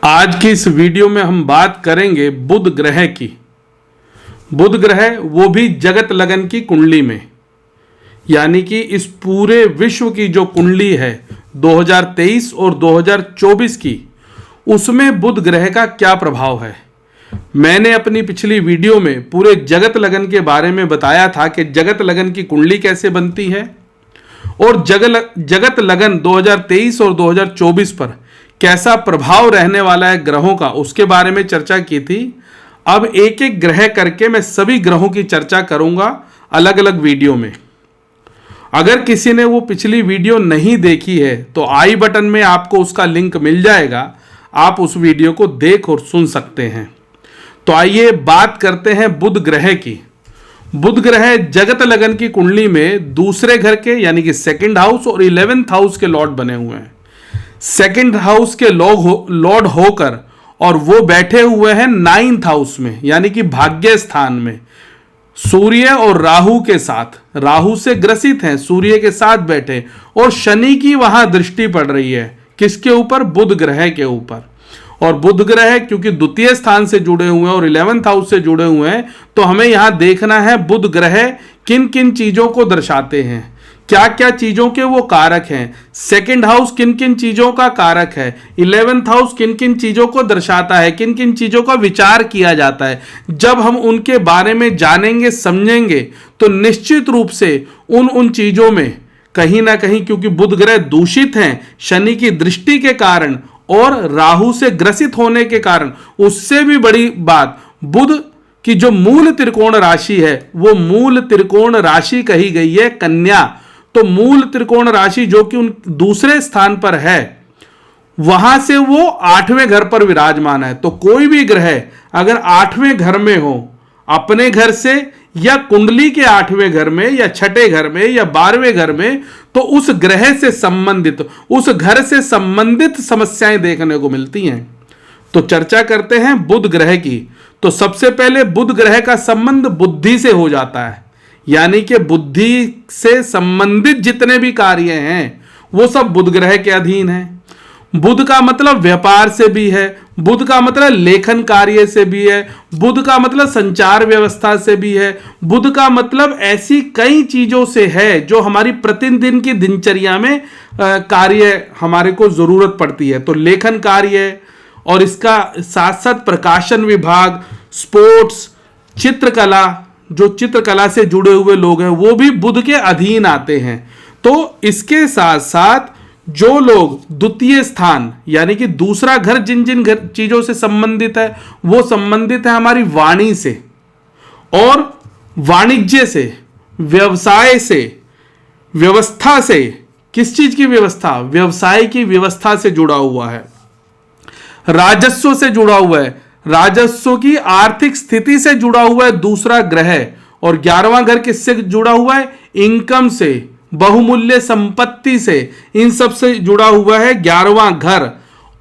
आज की इस वीडियो में हम बात करेंगे बुध ग्रह की। बुध ग्रह वो भी जगत लगन की कुंडली में, यानी कि इस पूरे विश्व की जो कुंडली है 2023 और 2024 की, उसमें बुध ग्रह का क्या प्रभाव है। मैंने अपनी पिछली वीडियो में पूरे जगत लगन के बारे में बताया था कि जगत लगन की कुंडली कैसे बनती है और जगत लगन 2023 और 2024 पर कैसा प्रभाव रहने वाला है ग्रहों का, उसके बारे में चर्चा की थी। अब एक एक ग्रह करके मैं सभी ग्रहों की चर्चा करूंगा अलग अलग वीडियो में। अगर किसी ने वो पिछली वीडियो नहीं देखी है तो आई बटन में आपको उसका लिंक मिल जाएगा, आप उस वीडियो को देख और सुन सकते हैं। तो आइए बात करते हैं बुध ग्रह की। बुध ग्रह जगत लगन की कुंडली में दूसरे घर के यानी कि सेकंड हाउस और 11th हाउस के लॉर्ड बने हुए हैं। सेकंड हाउस के लॉर्ड होकर और वो बैठे हुए हैं 9th हाउस में, यानी कि भाग्य स्थान में, सूर्य और राहु के साथ। राहु से ग्रसित हैं, सूर्य के साथ बैठे, और शनि की वहां दृष्टि पड़ रही है किसके ऊपर? बुध ग्रह के ऊपर। और बुध ग्रह क्योंकि द्वितीय स्थान से जुड़े हुए हैं और 11th हाउस से जुड़े हुए हैं, तो हमें यहां देखना है बुध ग्रह किन किन चीजों को दर्शाते हैं, क्या क्या चीजों के वो कारक हैं। सेकंड हाउस किन किन चीजों का कारक है, 11th हाउस किन किन चीजों को दर्शाता है, किन किन चीजों का विचार किया जाता है। जब हम उनके बारे में जानेंगे समझेंगे तो निश्चित रूप से उन चीजों में कहीं ना कहीं, क्योंकि बुध ग्रह दूषित हैं शनि की दृष्टि के कारण और राहु से ग्रसित होने के कारण, उससे भी बड़ी बात, बुध की जो मूल त्रिकोण राशि है वो मूल त्रिकोण राशि कही गई है कन्या। तो मूल त्रिकोण राशि जो कि उन दूसरे स्थान पर है, वहां से वो 8वें घर पर विराजमान है। तो कोई भी ग्रह अगर 8वें घर में हो, अपने घर से या कुंडली के 8वें घर में या 6ठे घर में या 12वें घर में, तो उस ग्रह से संबंधित, उस घर से संबंधित समस्याएं देखने को मिलती हैं। तो चर्चा करते हैं बुध ग्रह की। तो सबसे पहले बुध ग्रह का संबंध बुद्धि से हो जाता है, यानी कि बुद्धि से संबंधित जितने भी कार्य हैं वो सब बुध ग्रह के अधीन हैं। बुध का मतलब व्यापार से भी है, बुध का मतलब लेखन कार्य से भी है, बुध का मतलब संचार व्यवस्था से भी है, बुध का मतलब ऐसी कई चीजों से है जो हमारी प्रतिदिन की दिनचर्या में कार्य हमारे को जरूरत पड़ती है। तो लेखन कार्य और इसका साथ साथ प्रकाशन विभाग, स्पोर्ट्स, चित्रकला, जो चित्रकला से जुड़े हुए लोग हैं वो भी बुध के अधीन आते हैं। तो इसके साथ साथ जो लोग द्वितीय स्थान यानी कि दूसरा घर जिन जिन घर चीजों से संबंधित है, वो संबंधित है हमारी वाणी से और वाणिज्य से, व्यवसाय से, व्यवस्था से। किस चीज की व्यवस्था? व्यवसाय की व्यवस्था से जुड़ा हुआ है, राजस्व से जुड़ा हुआ है, राजस्व की आर्थिक स्थिति से जुड़ा हुआ है दूसरा ग्रह। और 11वां घर किससे जुड़ा हुआ है? इनकम से, बहुमूल्य संपत्ति से, इन सब से जुड़ा हुआ है 11वां घर।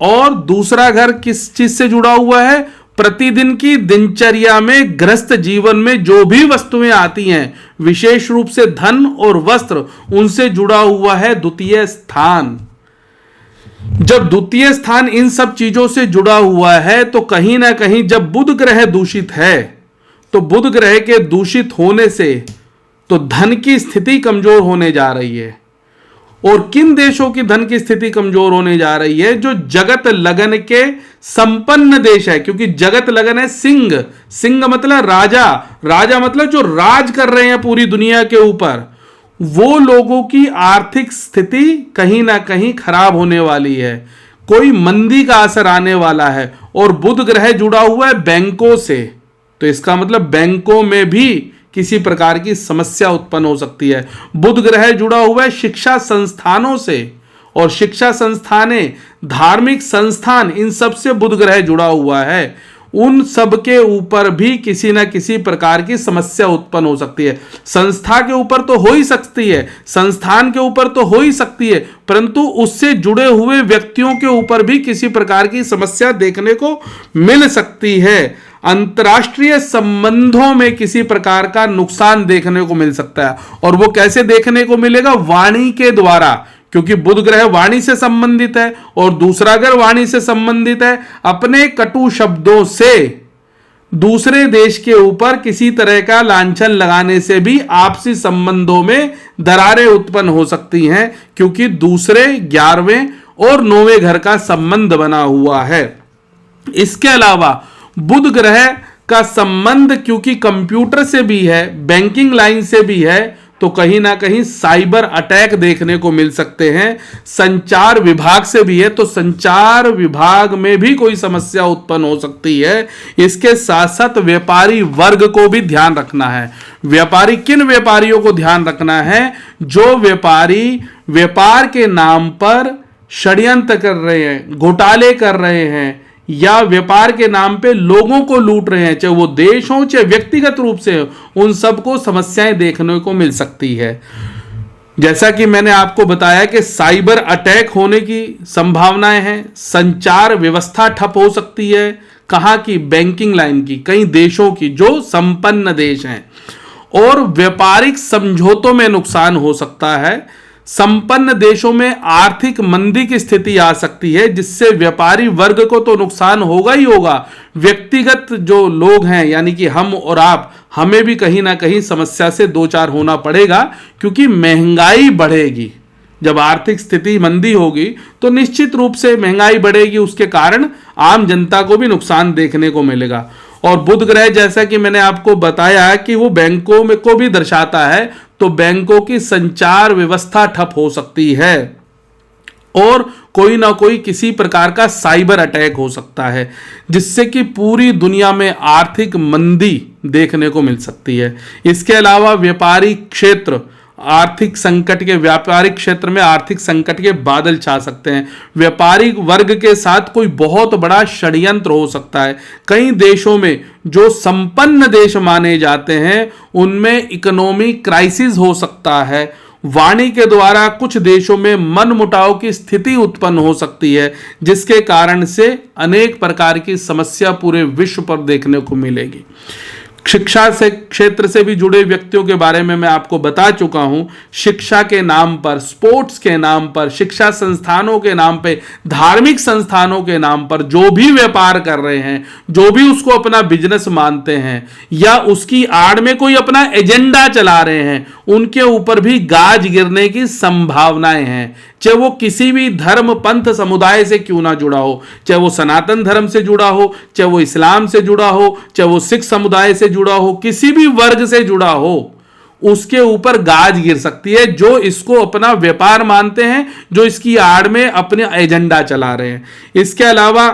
और दूसरा घर किस चीज से जुड़ा हुआ है? प्रतिदिन की दिनचर्या में, गृहस्थ जीवन में जो भी वस्तुएं आती हैं, विशेष रूप से धन और वस्त्र, उनसे जुड़ा हुआ है द्वितीय स्थान। जब द्वितीय स्थान इन सब चीजों से जुड़ा हुआ है तो कहीं ना कहीं जब बुध ग्रह दूषित है, तो बुध ग्रह के दूषित होने से तो धन की स्थिति कमजोर होने जा रही है। और किन देशों की धन की स्थिति कमजोर होने जा रही है? जो जगत लगन के संपन्न देश है, क्योंकि जगत लगन है सिंह। सिंह मतलब राजा, राजा मतलब जो राज कर रहे हैं पूरी दुनिया के ऊपर, वो लोगों की आर्थिक स्थिति कहीं ना कहीं खराब होने वाली है, कोई मंदी का असर आने वाला है। और बुध ग्रह जुड़ा हुआ है बैंकों से, तो इसका मतलब बैंकों में भी किसी प्रकार की समस्या उत्पन्न हो सकती है। बुध ग्रह जुड़ा हुआ है शिक्षा संस्थानों से, और शिक्षा संस्थानें, धार्मिक संस्थान, इन सब से बुध ग्रह जुड़ा हुआ है। उन सब के ऊपर भी किसी ना किसी प्रकार की समस्या उत्पन्न हो सकती है। संस्था के ऊपर तो हो ही सकती है, संस्थान के ऊपर तो हो ही सकती है, परंतु उससे जुड़े हुए व्यक्तियों के ऊपर भी किसी प्रकार की समस्या देखने को मिल सकती है। अंतर्राष्ट्रीय संबंधों में किसी प्रकार का नुकसान देखने को मिल सकता है। और वो कैसे देखने को मिलेगा? वाणी के द्वारा, क्योंकि बुध ग्रह वाणी से संबंधित है, और दूसरा घर वाणी से संबंधित है। अपने कटु शब्दों से दूसरे देश के ऊपर किसी तरह का लांछन लगाने से भी आपसी संबंधों में दरारें उत्पन्न हो सकती हैं, क्योंकि दूसरे 11वें और 9वें घर का संबंध बना हुआ है। इसके अलावा बुध ग्रह का संबंध क्योंकि कंप्यूटर से भी है, बैंकिंग लाइन से भी है, तो कहीं ना कहीं साइबर अटैक देखने को मिल सकते हैं। संचार विभाग से भी है, तो संचार विभाग में भी कोई समस्या उत्पन्न हो सकती है। इसके साथ साथ व्यापारी वर्ग को भी ध्यान रखना है। व्यापारी, किन व्यापारियों को ध्यान रखना है? जो व्यापारी व्यापार के नाम पर षड्यंत्र कर रहे हैं, घोटाले कर रहे हैं, या व्यापार के नाम पे लोगों को लूट रहे हैं, चाहे वो देश हो चाहे व्यक्तिगत रूप से हो, उन सबको समस्याएं देखने को मिल सकती है। जैसा कि मैंने आपको बताया कि साइबर अटैक होने की संभावनाएं हैं, संचार व्यवस्था ठप हो सकती है। कहां की? बैंकिंग लाइन की, कई देशों की जो संपन्न देश हैं, और व्यापारिक समझौतों में नुकसान हो सकता है। संपन्न देशों में आर्थिक मंदी की स्थिति आ सकती है, जिससे व्यापारी वर्ग को तो नुकसान होगा ही होगा, व्यक्तिगत जो लोग हैं यानी कि हम और आप, हमें भी कहीं ना कहीं समस्या से दो चार होना पड़ेगा, क्योंकि महंगाई बढ़ेगी। जब आर्थिक स्थिति मंदी होगी तो निश्चित रूप से महंगाई बढ़ेगी, उसके कारण आम जनता को भी नुकसान देखने को मिलेगा। और बुध ग्रह, जैसा कि मैंने आपको बताया कि वो बैंकों में को भी दर्शाता है, तो बैंकों की संचार व्यवस्था ठप हो सकती है, और कोई ना कोई किसी प्रकार का साइबर अटैक हो सकता है, जिससे कि पूरी दुनिया में आर्थिक मंदी देखने को मिल सकती है। इसके अलावा व्यापारी क्षेत्र, आर्थिक संकट के, व्यापारिक क्षेत्र में आर्थिक संकट के बादल छा सकते हैं। व्यापारिक वर्ग के साथ कोई बहुत बड़ा षड्यंत्र हो सकता है। कई देशों में जो संपन्न देश माने जाते हैं, उनमें इकोनॉमिक क्राइसिस हो सकता है। वाणी के द्वारा कुछ देशों में मनमुटाव की स्थिति उत्पन्न हो सकती है, जिसके कारण से अनेक प्रकार की समस्या पूरे विश्व पर देखने को मिलेगी। शिक्षा से क्षेत्र से भी जुड़े व्यक्तियों के बारे में मैं आपको बता चुका हूं। शिक्षा के नाम पर, स्पोर्ट्स के नाम पर, शिक्षा संस्थानों के नाम पे, धार्मिक संस्थानों के नाम पर जो भी व्यापार कर रहे हैं, जो भी उसको अपना बिजनेस मानते हैं, या उसकी आड़ में कोई अपना एजेंडा चला रहे हैं, उनके ऊपर भी गाज गिरने की संभावनाएं हैं। चाहे वो किसी भी धर्म पंथ समुदाय से क्यों ना जुड़ा हो, चाहे वो सनातन धर्म से जुड़ा हो, चाहे वो इस्लाम से जुड़ा हो, चाहे वो सिख समुदाय से जुड़ा हो, किसी भी वर्ग से जुड़ा हो, उसके ऊपर गाज गिर सकती है, जो इसको अपना व्यापार मानते हैं, जो इसकी आड़ में अपने एजेंडा चला रहे हैं। इसके अलावा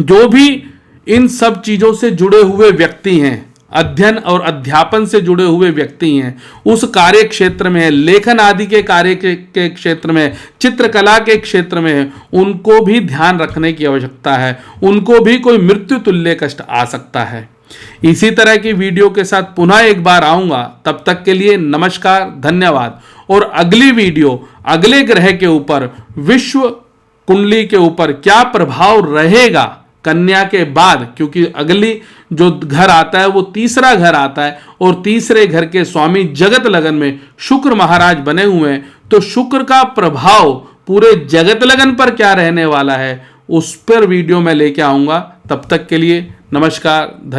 जो भी इन सब चीजों से जुड़े हुए व्यक्ति हैं, अध्ययन और अध्यापन से जुड़े हुए व्यक्ति हैं, उस कार्य क्षेत्र में है, लेखन आदि के कार्य के क्षेत्र में, चित्रकला के क्षेत्र में है, उनको भी ध्यान रखने की आवश्यकता है। उनको भी कोई मृत्यु तुल्य कष्ट आ सकता है। इसी तरह की वीडियो के साथ पुनः एक बार आऊंगा। तब तक के लिए नमस्कार, धन्यवाद। और अगली वीडियो अगले ग्रह के ऊपर, विश्व कुंडली के ऊपर क्या प्रभाव रहेगा कन्या के बाद, क्योंकि अगली जो घर आता है वो तीसरा घर आता है, और तीसरे घर के स्वामी जगत लगन में शुक्र महाराज बने हुए हैं, तो शुक्र का प्रभाव पूरे जगत लगन पर क्या रहने वाला है, उस पर वीडियो मैं लेके आऊंगा। तब तक के लिए नमस्कार, धन्यवाद।